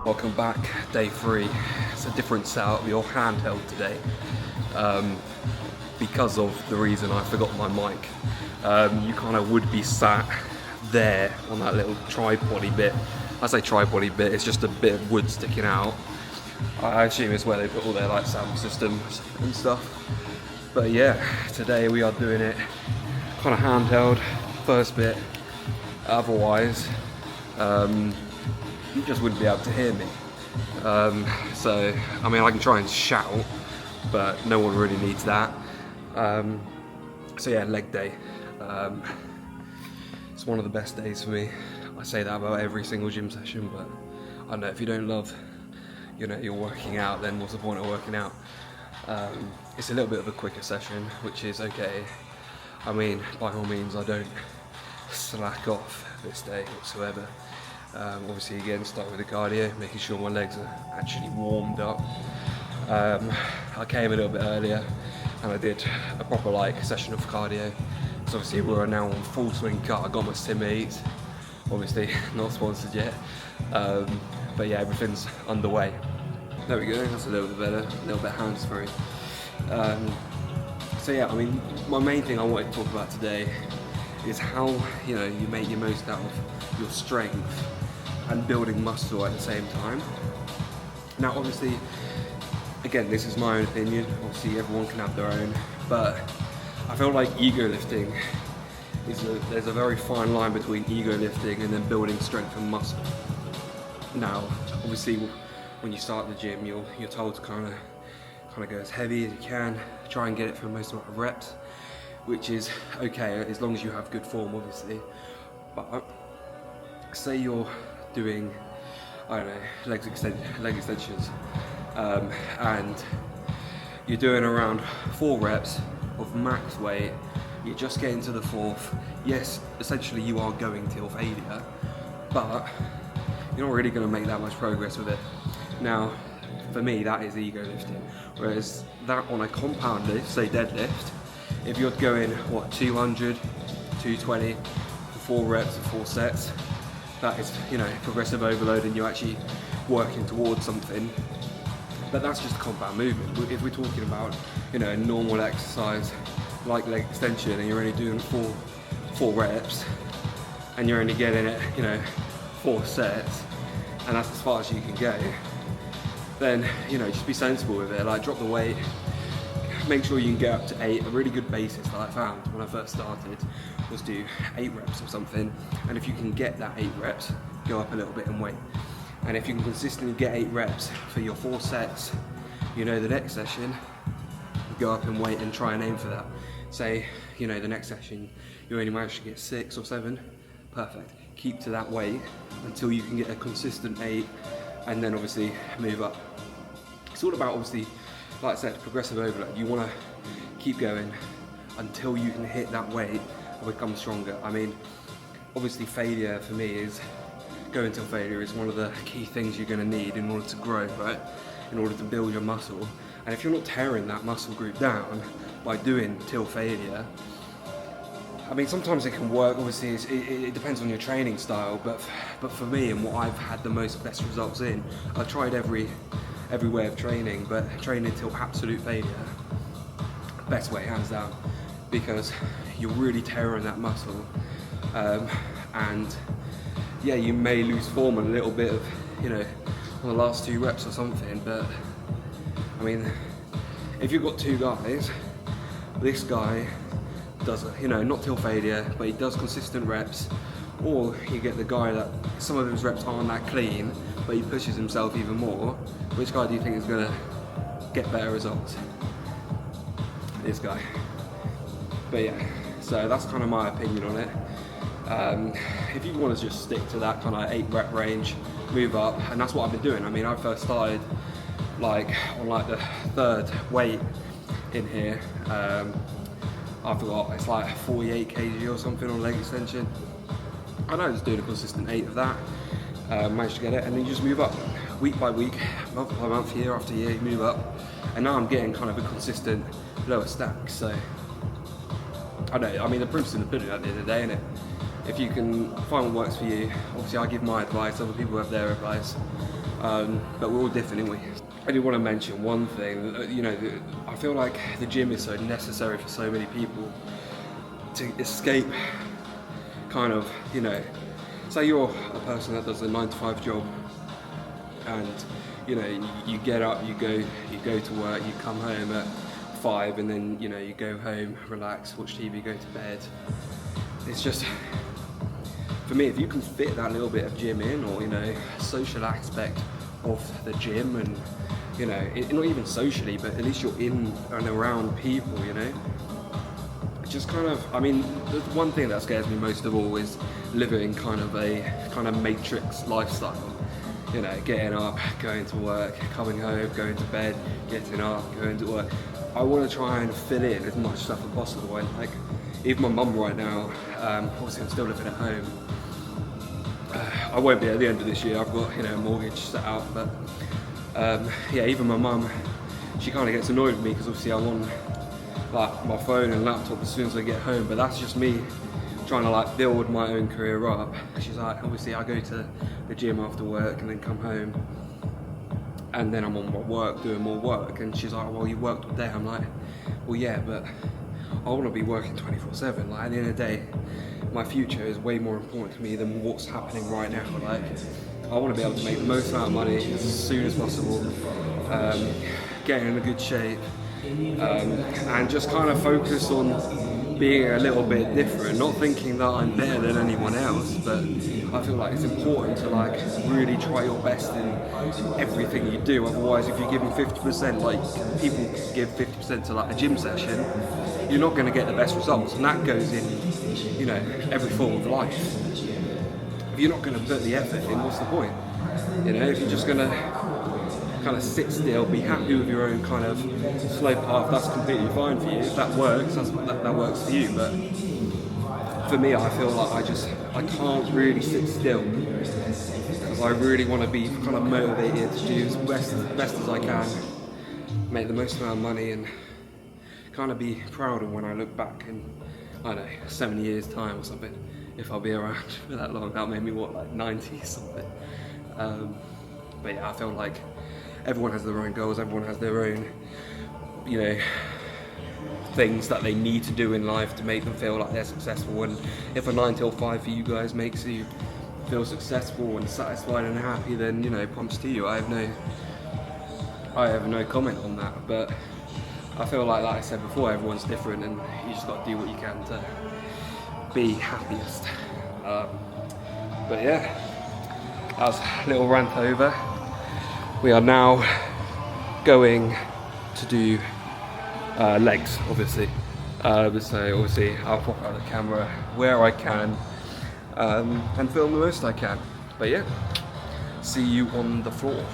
Welcome back, day 3. It's a different setup, you're handheld today. Because of the reason I forgot my mic. You kind of would be sat there on that little tripod-y bit. I say tripod-y bit, it's just a bit of wood sticking out. I assume it's where they put all their like sound systems and stuff. But yeah, today we are doing it kind of handheld, first bit. Otherwise, you just wouldn't be able to hear me. So, I mean, I can try and shout, but no one really needs that. So yeah, leg day. It's one of the best days for me. I say that about every single gym session, but I don't know, if you don't love, you're working out, then what's the point of working out? It's a little bit of a quicker session, which is okay. I mean, by all means, I don't slack off this day whatsoever. Obviously, again, start with the cardio, making sure my legs are actually warmed up. I came a little bit earlier and I did a proper session of cardio. So obviously we're now on full swing cut. I got my Sim 8, obviously not sponsored yet. But yeah, everything's underway. There we go, that's a little bit better, a little bit hands-free. So yeah, I mean, my main thing I wanted to talk about today is how you make the most out of your strength and building muscle at the same time. Now obviously, again, this is my own opinion, obviously everyone can have their own, but I feel like ego lifting there's a very fine line between ego lifting and then building strength and muscle. Now obviously when you start the gym, you're told to kind of go as heavy as you can, try and get it for the most amount of reps, which is okay as long as you have good form, obviously. But say you're doing, I don't know, leg extensions, and you're doing around 4 reps of max weight, you're just getting to the 4th. Yes, essentially you are going till failure, but you're not really going to make that much progress with it. Now, for me, that is ego lifting. Whereas that on a compound lift, say deadlift, if you're going, 200, 220, 4 reps, 4 sets, that is, progressive overload and you're actually working towards something. But that's just a compound movement. If we're talking about, a normal exercise like leg extension and you're only doing 4 reps and you're only getting it, 4 sets, and that's as far as you can go, then, just be sensible with it. Drop the weight, make sure you can get up to 8. A really good basis that I found when I first started was do 8 reps or something, and if you can get that 8 reps, go up a little bit in weight. And if you can consistently get 8 reps for your 4 sets, the next session, go up in weight and try and aim for that. Say, the next session, you only managed to get 6 or 7, perfect. Keep to that weight until you can get a consistent 8, and then obviously move up. It's all about, obviously, like I said, progressive overload. You want to keep going until you can hit that weight and become stronger. I mean, obviously failure for me is, going till failure is one of the key things you're going to need in order to grow, right? In order to build your muscle. And if you're not tearing that muscle group down by doing till failure, I mean, sometimes it can work, obviously it depends on your training style, but for me and what I've had the best results in, I've tried every way of training, but training till absolute failure, best way, hands down, because you're really tearing that muscle, and yeah, you may lose form a little bit of, on the last 2 reps or something, but I mean, if you've got 2 guys, this guy does, not till failure, but he does consistent reps, or you get the guy that some of his reps aren't that clean, but he pushes himself even more. Which guy do you think is going to get better results? This guy. But yeah, so that's kind of my opinion on it. If you want to just stick to that kind of 8 rep range, move up, and that's what I've been doing. I mean, I first started on the 3rd weight in here. I forgot, it's 48 kg or something on leg extension. I know, just doing a consistent 8 of that, managed to get it, and then you just move up week by week, month by month, year after year, you move up, and now I'm getting kind of a consistent lower stack. So I know, I mean, the proof's in the pudding at the end of the day, innit? if you can find what works for you. Obviously I give my advice, other people have their advice, but we're all different, aren't we? I do want to mention one thing, you know, I feel like the gym is so necessary for so many people to escape kind of, you know, say you're a person that does a 9-to-5 job and, you know, you get up, you go to work, you come home at 5 and then, you know, you go home, relax, watch TV, go to bed. It's just, for me, if you can fit that little bit of gym in, or, you know, social aspect of the gym, and, you know, not even socially, but at least you're in and around people, you know. It's just kind of, I mean, the one thing that scares me most of all is living kind of matrix lifestyle. You know, getting up, going to work, coming home, going to bed, getting up, going to work. I want to try and fit in as much stuff as possible. And like, even my mum right now, obviously I'm still living at home. I won't be at the end of this year. I've got, you know, a mortgage set out, but yeah, even my mum, she kind of gets annoyed with me because obviously I'm on like my phone and laptop as soon as I get home. But that's just me trying to like build my own career up. She's like, obviously I go to the gym after work and then come home, and then I'm on work doing more work. And she's like, well, you worked all day. I'm like, well, yeah, but I want to be working 24/7. Like, at the end of the day, my future is way more important to me than what's happening right now. Like, I want to be able to make the most amount of money as soon as possible, get in a good shape, and just kind of focus on being a little bit different, not thinking that I'm better than anyone else, but I feel like it's important to like really try your best in everything you do. Otherwise, if you're giving 50%, like people give 50% to like a gym session, you're not going to get the best results, and that goes in, you know, every form of life. If you're not going to put the effort in, what's the point? You know, if you're just going to kind of sit still, be happy with your own kind of slow path, that's completely fine for you. If that works, that works for you. But for me, I feel like I can't really sit still, because I really want to be kind of motivated to do as best as I can, make the most amount of money, and kind of be proud of when I look back in, I don't know, 7 years time or something, if I'll be around for that long. That made me what, like 90 or something. But yeah, I feel like everyone has their own goals, everyone has their own, you know, things that they need to do in life to make them feel like they're successful. And if a 9 till 5 for you guys makes you feel successful and satisfied and happy, then, you know, props to you. I have no comment on that. But I feel like I said before, everyone's different, and you just got to do what you can to be happiest. But yeah, that was a little rant over. We are now going to do legs, obviously. So obviously I'll pop out the camera where I can and film the most I can. But yeah, see you on the floor.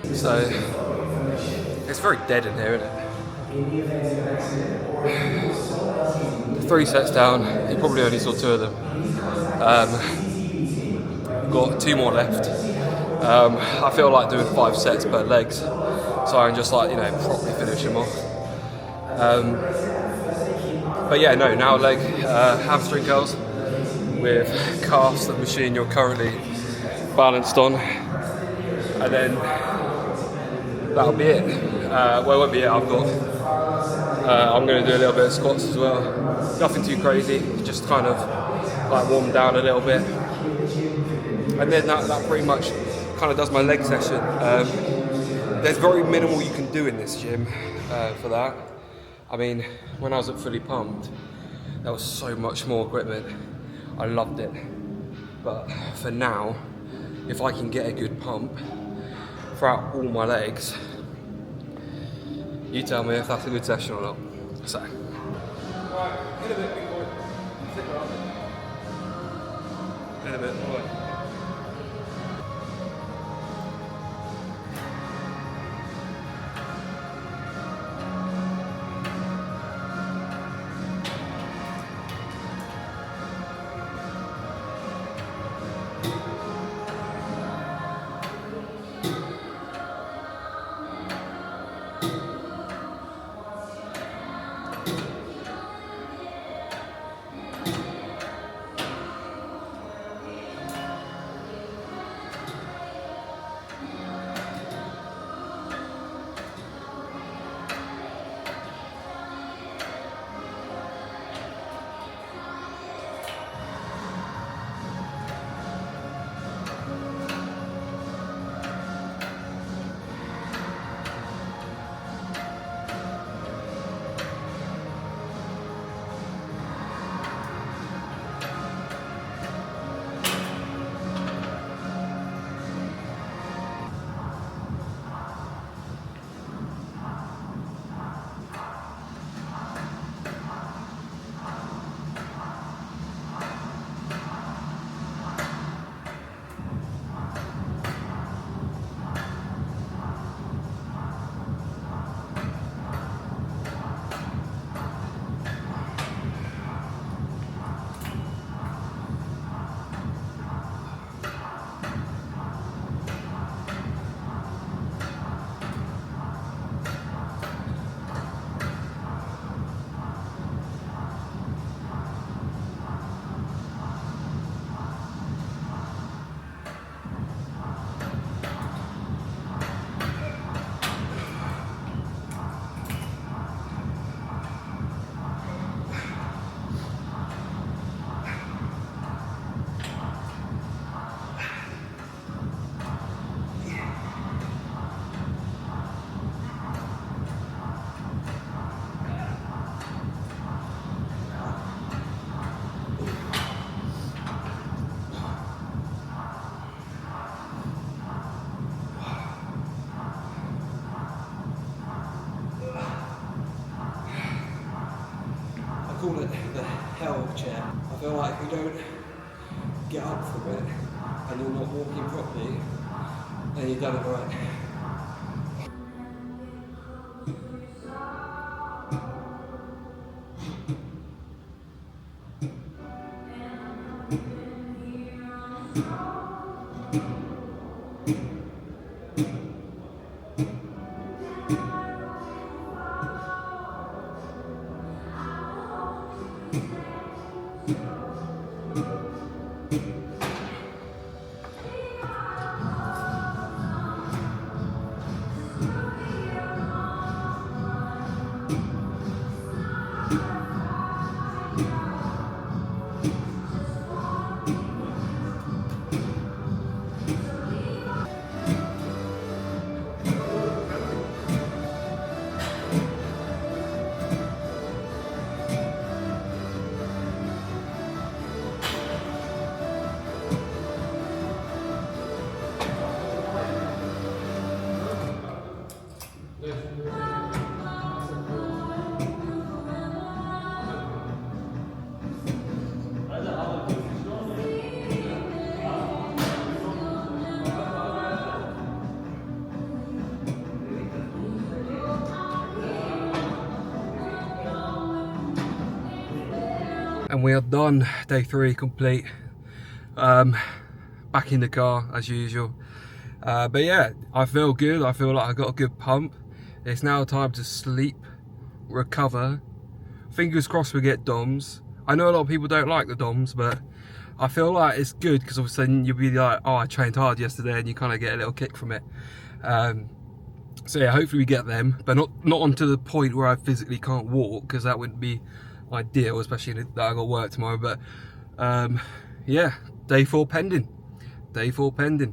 So it's very dead in here, isn't it? 3 sets down, you probably only saw 2 of them. Got 2 more left. I feel like doing 5 sets per legs, so I can just like, properly finish them off. But yeah, no, now leg hamstring curls with calves, the machine you're currently balanced on, and then that'll be it. Well, it won't be it. I'm going to do a little bit of squats as well. Nothing too crazy, just kind of like warm down a little bit, and then that pretty much kind of does my leg session. There's very minimal you can do in this gym for that. I mean, when I was at Fully Pumped, there was so much more equipment. I loved it. But for now, if I can get a good pump throughout all my legs, you tell me if that's a good session or not. So. Right, in a bit, big boy. Stick around. In a bit, boy. Call it the hell chair. I feel like if you don't get up from it and you're not walking properly, then you've done it right. And we are done. Day 3 complete. Back in the car as usual. But yeah, I feel good. I feel like I got a good pump. It's now time to sleep, recover. Fingers crossed we get DOMs. I know a lot of people don't like the DOMs, but I feel like it's good because obviously you'll be like, oh, I trained hard yesterday, and you kind of get a little kick from it. So yeah, hopefully we get them, but not onto the point where I physically can't walk, because that wouldn't be ideal, especially that I got work tomorrow. But yeah, day 4 pending. Day 4 pending.